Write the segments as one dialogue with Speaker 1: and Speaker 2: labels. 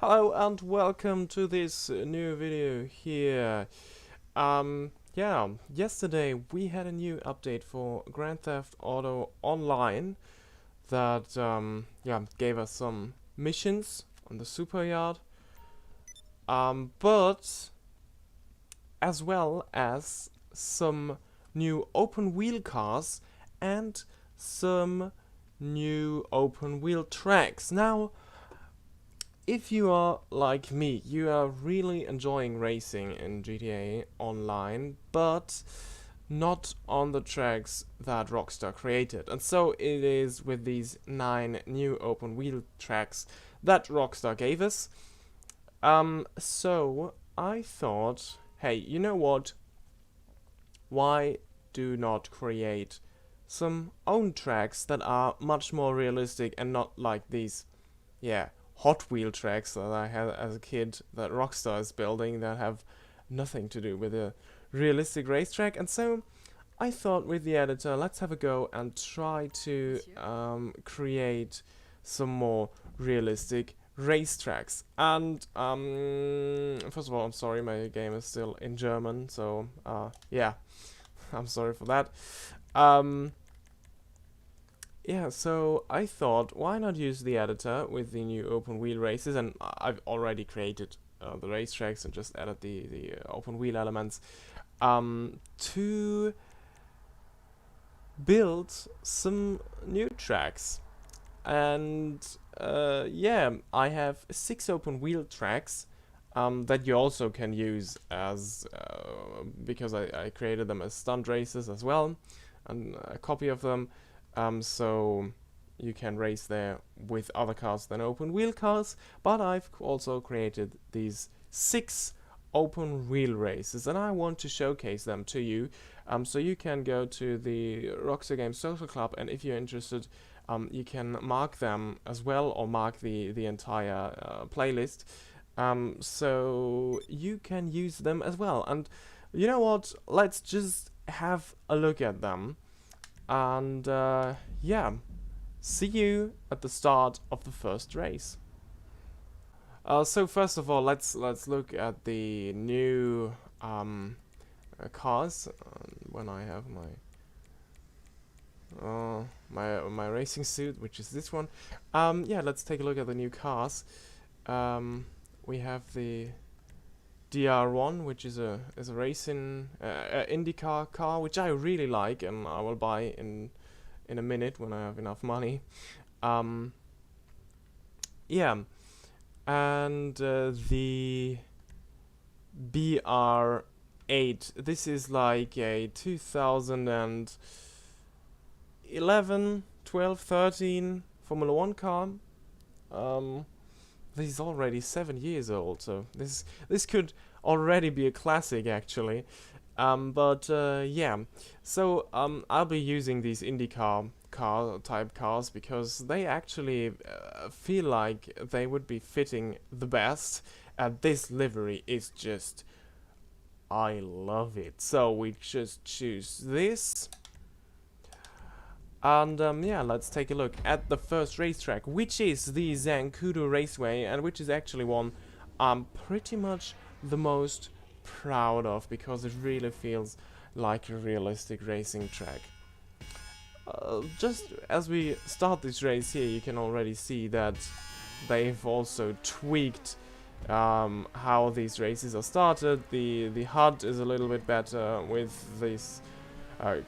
Speaker 1: Hello and welcome to this new video here. Yesterday we had a new update for Grand Theft Auto Online that gave us some missions on the super yard, but as well as some new open wheel cars and some new open wheel tracks. Now, if you are like me, you are really enjoying racing in GTA Online, but not on the tracks that Rockstar created. And so it is with these 9 new open wheel tracks that Rockstar gave us. So I thought, hey, you know what? Why do not create some own tracks that are much more realistic and not like these, Hot Wheel tracks that I had as a kid that Rockstar is building that have nothing to do with a realistic racetrack. And so I thought with the editor, let's have a go and try to create some more realistic racetracks. And first of all, I'm sorry, my game is still in German, so I'm sorry for that. So I thought, why not use the editor with the new open wheel races, and I've already created the racetracks and just added the open wheel elements to build some new tracks. And I have 6 open wheel tracks that you also can use as because I created them as stunt races as well, and a copy of them. So you can race there with other cars than open wheel cars, but I've also created these 6 open wheel races and I want to showcase them to you. So you can go to the Rockstar Games Social Club, and if you're interested, you can mark them as well, or mark the entire playlist, so you can use them as well. And you know what, let's just have a look at them. And see you at the start of the first race. So first of all, let's look at the new cars. When I have my racing suit, which is this one. Let's take a look at the new cars. We have the DR1, which is a racing Indycar car, which I really like, and I will buy in a minute when I have enough money. And the BR8. This is like a 2011, 12, 13 Formula 1 car. This is already 7 years old, so this could already be a classic, actually. So I'll be using these Indycar type cars because they actually feel like they would be fitting the best. And this livery is just, I love it. So we just choose this. And let's take a look at the first racetrack, which is the Zancudo Raceway, and which is actually one I'm pretty much the most proud of because it really feels like a realistic racing track. Just as we start this race here, you can already see that they've also tweaked how these races are started. The HUD is a little bit better with this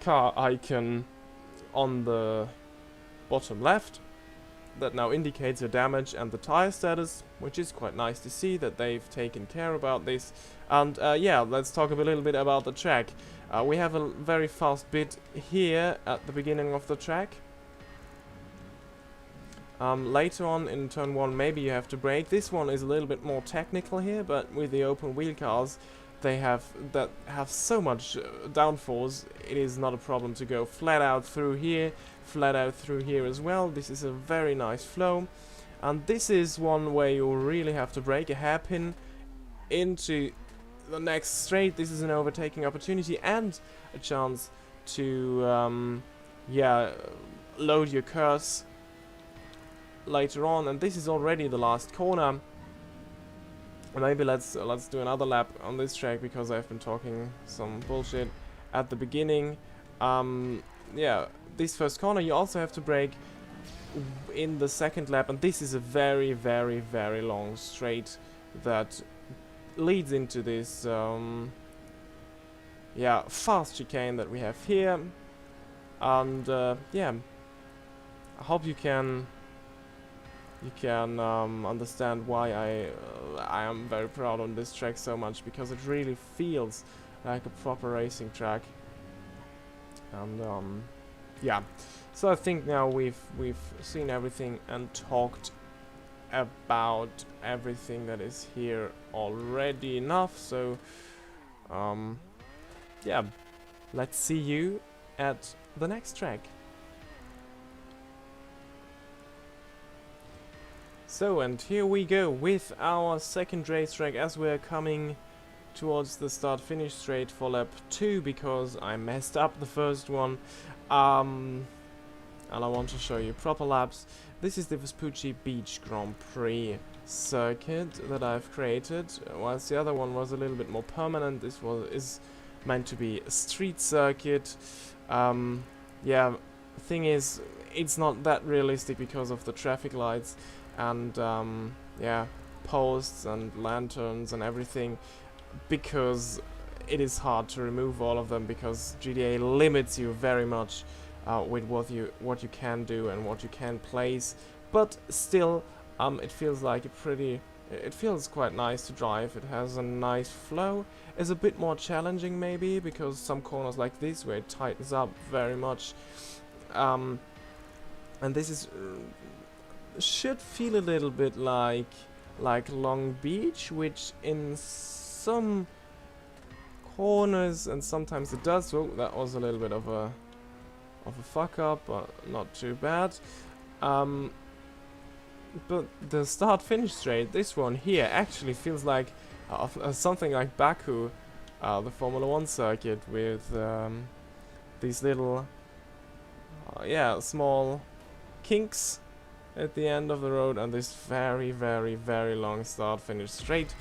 Speaker 1: car icon on the bottom left that now indicates your damage and the tire status, which is quite nice to see that they've taken care about this. And let's talk a little bit about the track. We have a very fast bit here at the beginning of the track. Later on in turn 1 maybe you have to brake. This one is a little bit more technical here, but with the open wheel cars they have so much downforce, it is not a problem to go flat out through here as well. This is a very nice flow, and this is one where you really have to brake a hairpin into the next straight. This is an overtaking opportunity and a chance to load your curse later on, and this is already the last corner. Maybe let's do another lap on this track because I've been talking some bullshit at the beginning. Yeah, this first corner you also have to brake in the second lap, and this is a very, very, very long straight that leads into this yeah, fast chicane that we have here. And yeah, I hope you can understand why I am very proud on this track so much, because it really feels like a proper racing track. And yeah, so I think now we've seen everything and talked about everything that is here already enough. So yeah, let's see you at the next track. So, and here we go with our second racetrack as we're coming towards the start-finish straight for lap 2, because I messed up the first one. And I want to show you proper laps. This is the Vespucci Beach Grand Prix circuit that I've created. Whilst the other one was a little bit more permanent, this is meant to be a street circuit. Yeah, the thing is, it's not that realistic because of the traffic lights and yeah, posts and lanterns and everything, because it is hard to remove all of them, because GTA limits you very much with what you can do and what you can place. But still, it feels like it feels quite nice to drive. It has a nice flow. It's a bit more challenging maybe because some corners like this where it tightens up very much, and this is should feel a little bit like Long Beach, which in some corners and sometimes it does. So that was a little bit of a fuck up, but not too bad. But the start-finish straight, this one here, actually feels like something like Baku, the Formula 1 circuit, with these little, yeah, small kinks at the end of the road, and this very, very, very long start-finish straight.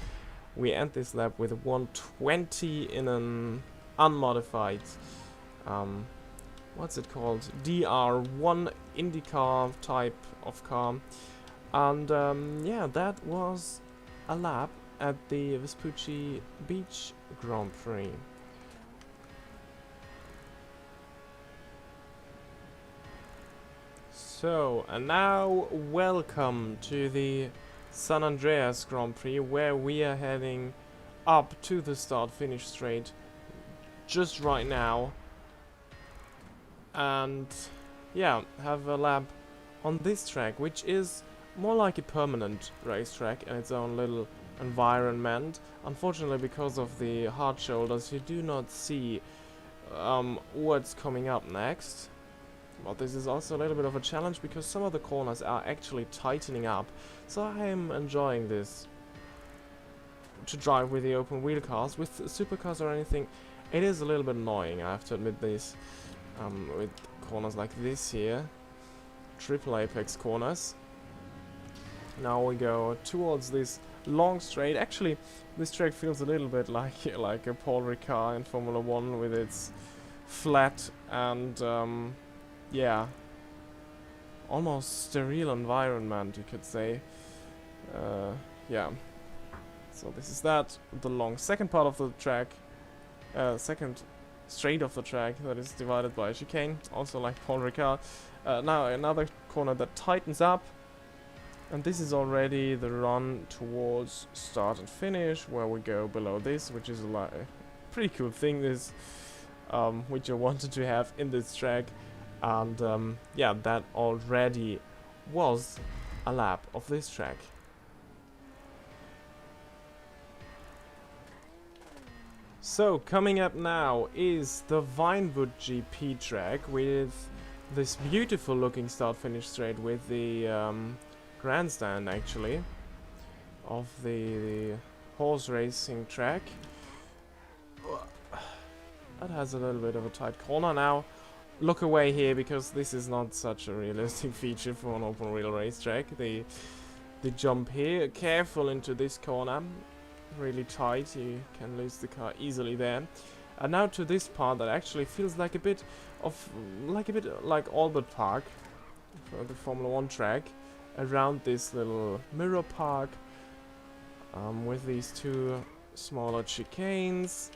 Speaker 1: We end this lap with 120 in an unmodified, what's it called? DR1 Indycar type of car. And yeah, that was a lap at the Vespucci Beach Grand Prix. So, and now welcome to the San Andreas Grand Prix, where we are heading up to the start-finish straight just right now. And yeah, have a lap on this track, which is more like a permanent racetrack in its own little environment. Unfortunately, because of the hard shoulders, you do not see what's coming up next. But this is also a little bit of a challenge because some of the corners are actually tightening up. So I am enjoying this to drive with the open wheel cars. With supercars or anything, it is a little bit annoying, I have to admit this, with corners like this here. Triple apex corners. Now we go towards this long straight. Actually, this track feels a little bit like a Paul Ricard in Formula 1 with its flat and yeah, almost sterile environment, you could say. Yeah. So this is that, the long second part of the track, second straight of the track that is divided by a chicane, also like Paul Ricard. Now another corner that tightens up. And this is already the run towards start and finish, where we go below this, which is a pretty cool thing, this, which I wanted to have in this track. And yeah, that already was a lap of this track. So, coming up now is the Vinewood GP track with this beautiful looking start-finish straight with the grandstand, actually, of the horse racing track. That has a little bit of a tight corner now. Look away here, because this is not such a realistic feature for an open wheel racetrack. The jump here, careful into this corner. really tight, you can lose the car easily there. And now to this part that actually feels like a bit like Albert Park for the Formula 1 track, around this little mirror park, with these two smaller chicanes.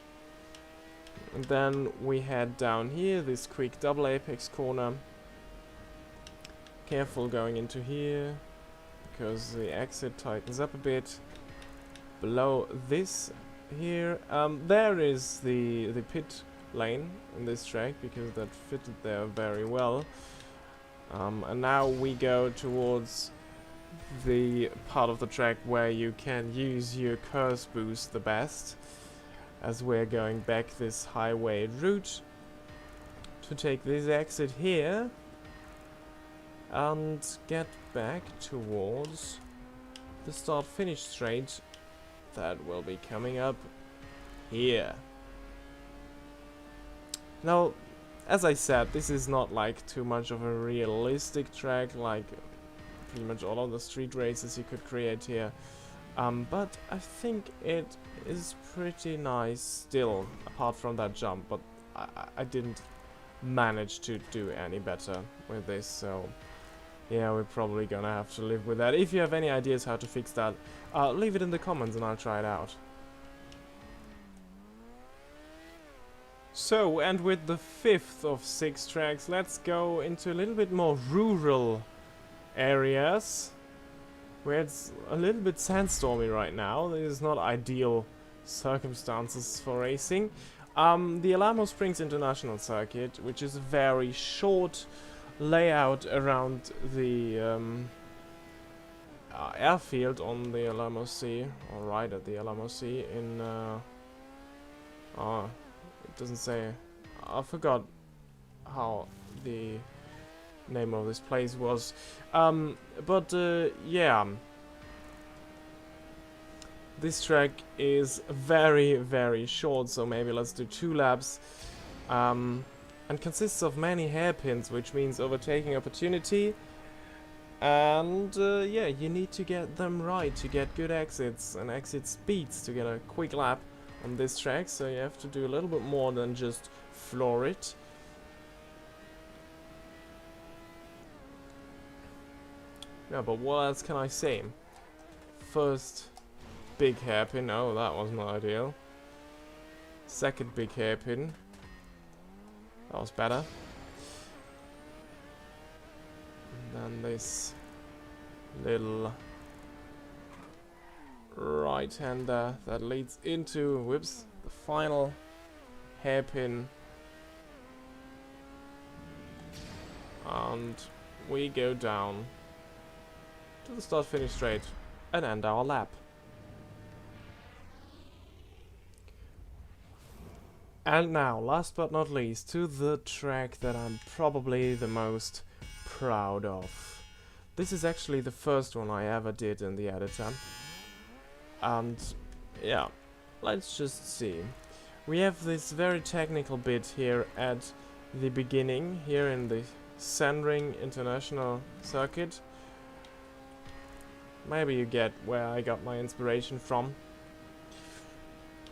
Speaker 1: And then we head down here, this quick double apex corner. Careful going into here, because the exit tightens up a bit. Below this here, there is the pit lane in this track, because that fitted there very well. And now we go towards the part of the track where you can use your curse boost the best, as we're going back this highway route to take this exit here and get back towards the start-finish straight that will be coming up here. Now, as I said, this is not like too much of a realistic track like pretty much all of the street races you could create here, but I think it is pretty nice still, apart from that jump, but I didn't manage to do any better with this, so yeah, we're probably gonna have to live with that. If you have any ideas how to fix that, leave it in the comments and I'll try it out. So, and with the 5th of 6 tracks, let's go into a little bit more rural areas, where it's a little bit sandstormy right now. This is not ideal circumstances for racing. The Alamo Springs International Circuit, which is a very short layout around the airfield on the Alamo Sea, or right at the Alamo Sea in it doesn't say, I forgot how the name of this place was, yeah, this track is very, very short, so maybe let's do 2 laps, and consists of many hairpins, which means overtaking opportunity, and yeah, you need to get them right to get good exits and exit speeds to get a quick lap on this track, so you have to do a little bit more than just floor it. Yeah, but what else can I say? First big hairpin, oh, that was not ideal. Second big hairpin, that was better. And then this little right-hander that leads into, whoops, the final hairpin. And we go down to the start-finish straight and end our lap. And now, last but not least, to the track that I'm probably the most proud of. This is actually the first one I ever did in the editor. And yeah, let's just see. We have this very technical bit here at the beginning, here in the Sandring International Circuit. Maybe you get where I got my inspiration from.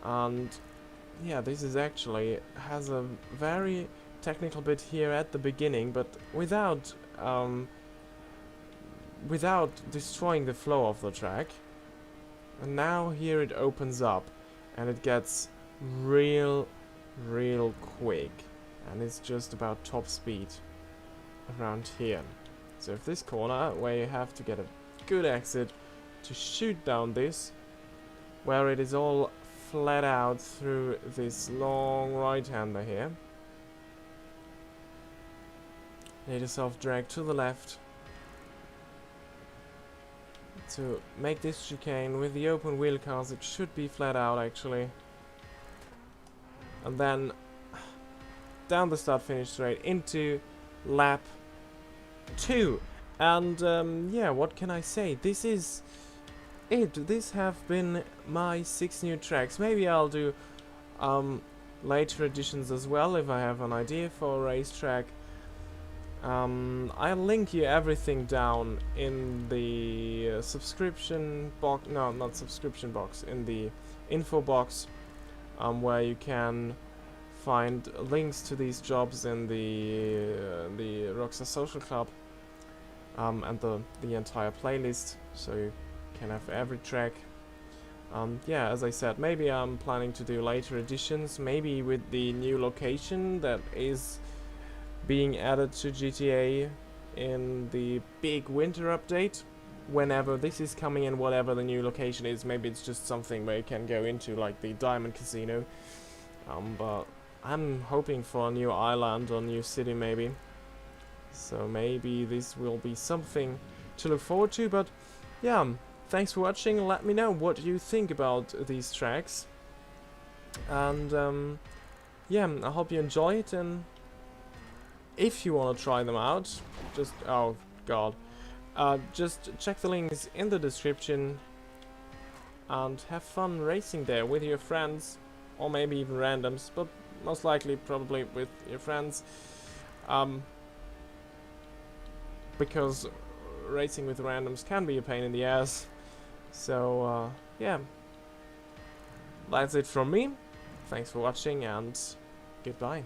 Speaker 1: And yeah, this is actually has a very technical bit here at the beginning, but without destroying the flow of the track. And now here it opens up and it gets real quick, and it's just about top speed around here. So if this corner where you have to get a good exit to shoot down this, where it is all flat out through this long right-hander here, let yourself drag to the left to make this chicane. With the open wheel cars it should be flat out actually, and then down the start finish straight into lap 2. And yeah, what can I say, this is it. This have been my 6 new tracks. Maybe I'll do later editions as well if I have an idea for a racetrack. I'll link you everything down in the subscription box, no, not subscription box, in the info box, where you can find links to these jobs in the Rockstar Social Club, and the entire playlist, so you can have every track. Yeah, as I said, maybe I'm planning to do later editions, maybe with the new location that is being added to GTA in the big winter update. Whenever this is coming in, whatever the new location is, maybe it's just something where you can go into, like the Diamond Casino. But I'm hoping for a new island or new city maybe. So maybe this will be something to look forward to, but yeah, thanks for watching. Let me know what you think about these tracks. And yeah, I hope you enjoy it, and if you want to try them out, just, oh god, just check the links in the description and have fun racing there with your friends, or maybe even randoms, but most likely probably with your friends, because racing with randoms can be a pain in the ass. So yeah, that's it from me. Thanks for watching, and goodbye.